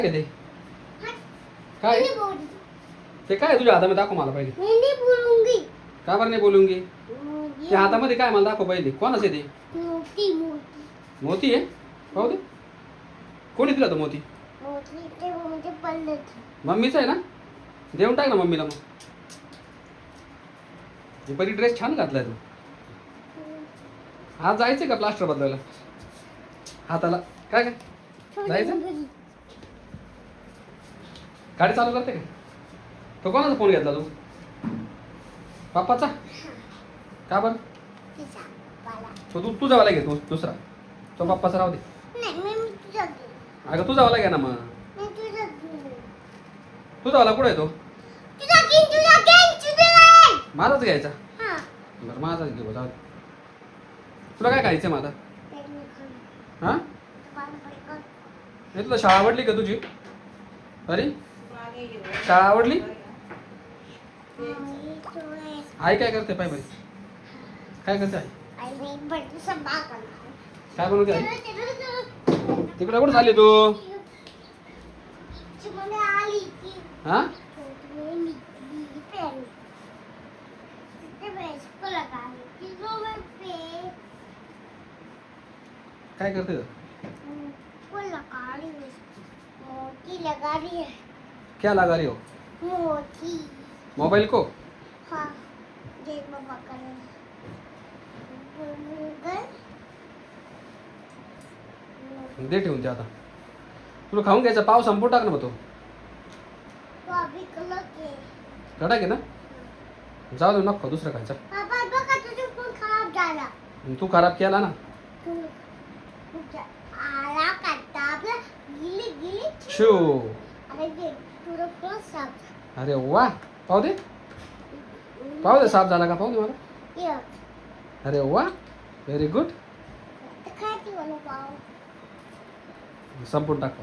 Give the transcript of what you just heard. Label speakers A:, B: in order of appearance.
A: काय ते काय ते काय तुझ्या हातामध्ये दाखव मला पहिले.
B: नहीं बोलूंगी.
A: का बरं नाही बोलूंगी? ते हातामध्ये काय मला दाखव पहिले. कोणाचं आहे ते?
B: मोती मोती
A: मोती आहे. पाहू दे. कोणी दिला तो मोती?
B: मोती ते मुझे पडले थे.
A: मम्मीचा आहे ना? देऊन टाक ना मम्मीला मग. हे परी ड्रेस छान घातलाय तू. आज जायचंय का प्लास्टर बदलायला? हाताला काय काय जायचं? गाडी चालू करते का? तो कोणाचा फोन घेतला तू? पप्पाचा? का बरं?
B: किसा वाला.
A: तो तू तुझा वाला घे तू दुसरा. तो पप्पाचा राहू दे.
B: नहीं मैं तुझा दे.
A: अगं तुझा वाला घे ना मग.
B: मैं तुझा दे.
A: तुझा वाला कुठे आहे तो?
B: तुझा दे.
A: माझाच घ्यायचा.
B: हाँ.
A: बरं माझाच घे जाऊ दे. तुला काय खायचं मग आता? हां हे तुला शाळा आवडली का तुझी? अरे शाळा आवडली? आई काय करते पाय बरी? काय करते आई? काय बनवते आई? तिकडे कुठं चालली तू? हां काय करते तू?
B: मोती लगा रही है.
A: क्या लगा रही हो?
B: मोती.
A: मोबाइल को?
B: हाँ. देख बाबा कर.
A: दे ठेवून ते आता. तुला खाऊन घ्यायचा पाव संपून टाक ना मग तो.
B: तो अभी कलर के.
A: कडक आहे ना? जाऊ दे नको दुसरं खायचं.
B: पापा बघा तुझा फोन खराब झाला.
A: तू खराब केला ना.
B: आला काटा आपला गिली गिली.
A: शो
B: अरे देख तुझा फोन साफ.
A: अरे वा पाहू दे. पाहू दे साफ झाला का पाहू दे मला.
B: ये
A: अरे वा व्हेरी गुड.
B: खाती वाला पाव.
A: संपून टाक.